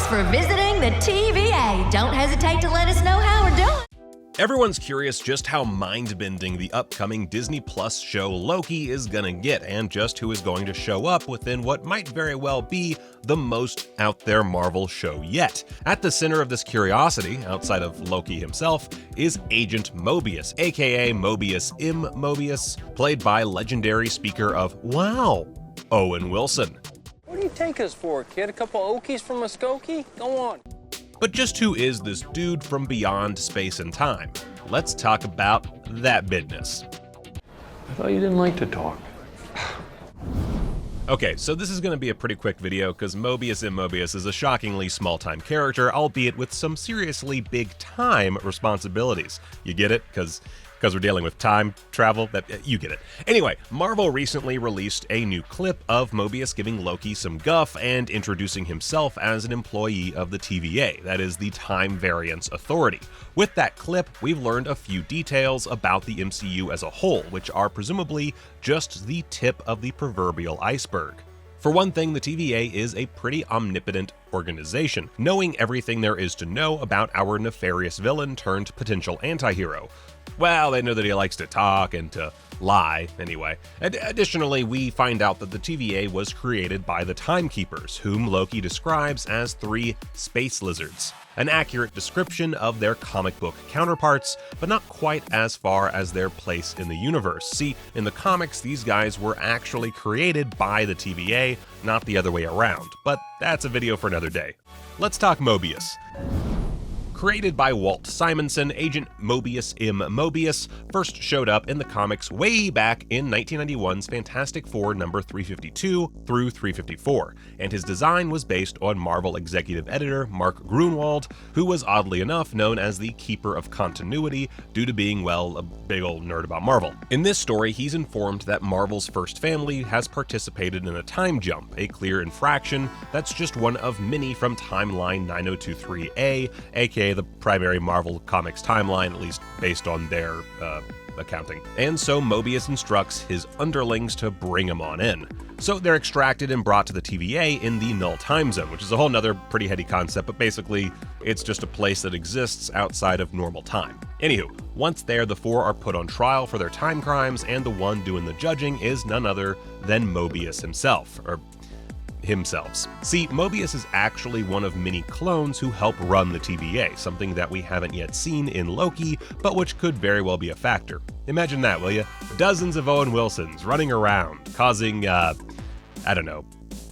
for visiting the TVA. Don't hesitate to let us know how we're doing. Everyone's curious just how mind-bending the upcoming Disney Plus show Loki is gonna get, and just who is going to show up within what might very well be the most out there Marvel show yet. At the center of this curiosity, outside of Loki himself, is Agent Mobius, aka Mobius M. Mobius, played by legendary speaker of WoW, Owen Wilson. What do you take us for, kid? A couple Okies from Muskogee? Go on. But just who is this dude from beyond space and time? Let's talk about that business. I thought you didn't like to talk. Okay, so this is going to be a pretty quick video because Mobius M. Mobius is a shockingly small-time character, albeit with some seriously big-time responsibilities. You get it? Because we're dealing with time travel, you get it. Anyway, Marvel recently released a new clip of Mobius giving Loki some guff and introducing himself as an employee of the TVA, that is the Time Variance Authority. With that clip, we've learned a few details about the MCU as a whole, which are presumably just the tip of the proverbial iceberg. For one thing, the TVA is a pretty omnipotent organization, knowing everything there is to know about our nefarious villain turned potential anti-hero. Well, they know that he likes to talk and to lie, anyway. Additionally, we find out that the TVA was created by the Timekeepers, whom Loki describes as 3 space lizards. An accurate description of their comic book counterparts, but not quite as far as their place in the universe. See, in the comics, these guys were actually created by the TVA, not the other way around. But that's a video for another day. Let's talk Mobius. Created by Walt Simonson, Agent Mobius M. Mobius first showed up in the comics way back in 1991's Fantastic Four number 352 through 354, and his design was based on Marvel executive editor Mark Gruenwald, who was oddly enough known as the Keeper of Continuity due to being, well, a big old nerd about Marvel. In this story, he's informed that Marvel's first family has participated in a time jump, a clear infraction that's just one of many from Timeline 9023A, aka the primary Marvel Comics timeline, at least based on their accounting. And so Mobius instructs his underlings to bring him on in. So they're extracted and brought to the TVA in the null time zone, which is a whole nother pretty heady concept, but basically it's just a place that exists outside of normal time. Anywho, once there, the 4 are put on trial for their time crimes, and the one doing the judging is none other than Mobius himself, or himselves. See, Mobius is actually one of many clones who help run the TVA, something that we haven't yet seen in Loki, but which could very well be a factor. Imagine that, will you? Dozens of Owen Wilsons running around, causing, I don't know,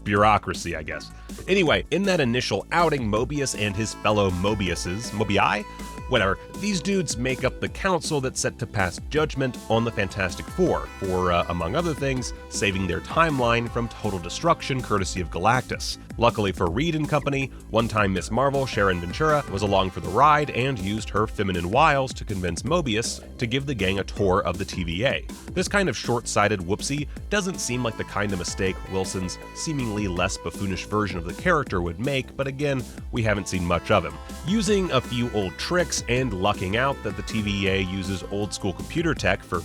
bureaucracy, I guess. Anyway, in that initial outing, Mobius and his fellow Mobii? Whatever, these dudes make up the council that's set to pass judgment on the Fantastic Four for, among other things, saving their timeline from total destruction courtesy of Galactus. Luckily for Reed and company, one-time Miss Marvel, Sharon Ventura, was along for the ride and used her feminine wiles to convince Mobius to give the gang a tour of the TVA. This kind of short-sighted whoopsie doesn't seem like the kind of mistake Wilson's seemingly less buffoonish version of the character would make, but again, we haven't seen much of him. Using a few old tricks and lucking out that the TVA uses old-school computer tech for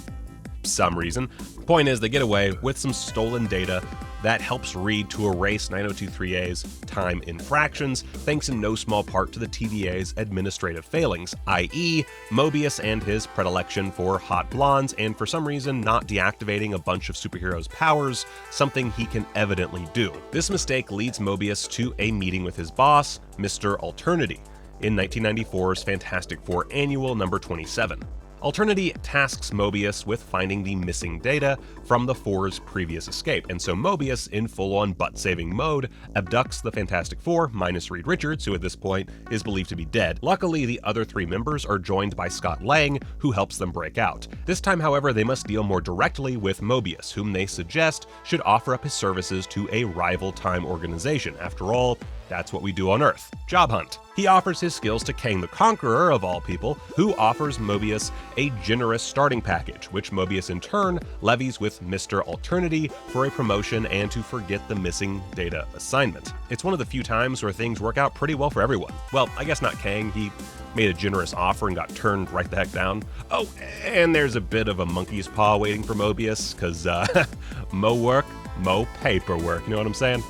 some reason, point is they get away with some stolen data that helps Reed to erase 9023A's time infractions, thanks in no small part to the TVA's administrative failings, i.e. Mobius and his predilection for hot blondes and for some reason not deactivating a bunch of superheroes' powers, something he can evidently do. This mistake leads Mobius to a meeting with his boss, Mr. Alternity, in 1994's Fantastic Four Annual number 27. Alternity tasks Mobius with finding the missing data from the Four's previous escape, and so Mobius, in full-on butt-saving mode, abducts the Fantastic Four, minus Reed Richards, who at this point is believed to be dead. Luckily, the other 3 members are joined by Scott Lang, who helps them break out. This time, however, they must deal more directly with Mobius, whom they suggest should offer up his services to a rival time organization. After all, that's what we do on Earth. Job hunt. He offers his skills to Kang the Conqueror, of all people, who offers Mobius a generous starting package, which Mobius in turn levies with Mr. Alternity for a promotion and to forget the missing data assignment. It's one of the few times where things work out pretty well for everyone. Well, I guess not Kang, he made a generous offer and got turned right the heck down. Oh, and there's a bit of a monkey's paw waiting for Mobius, cause mo work, mo paperwork, you know what I'm saying?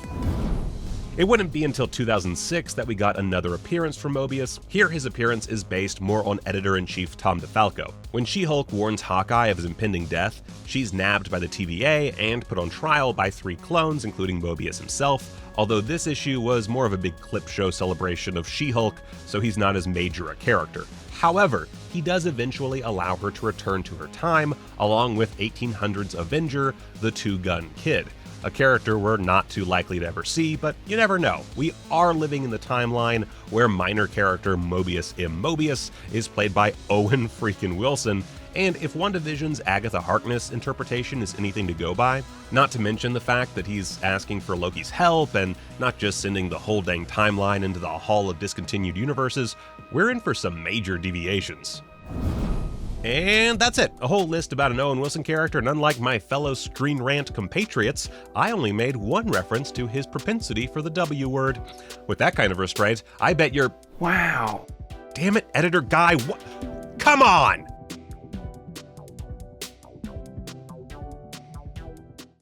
It wouldn't be until 2006 that we got another appearance from Mobius. Here his appearance is based more on editor-in-chief Tom DeFalco. When She-Hulk warns Hawkeye of his impending death, she's nabbed by the TVA and put on trial by 3 clones, including Mobius himself, although this issue was more of a big clip show celebration of She-Hulk, so he's not as major a character. However, he does eventually allow her to return to her time, along with 1800s Avenger, the Two-Gun Kid. A character we're not too likely to ever see, but you never know. We are living in the timeline where minor character Mobius M. Mobius is played by Owen freaking Wilson, and if WandaVision's Agatha Harkness interpretation is anything to go by, not to mention the fact that he's asking for Loki's help and not just sending the whole dang timeline into the Hall of Discontinued Universes, we're in for some major deviations. And that's it, a whole list about an Owen Wilson character, and unlike my fellow ScreenRant compatriots, I only made one reference to his propensity for the W word. With that kind of restraint, I bet you're— wow. Damn it, editor guy, what? Come on!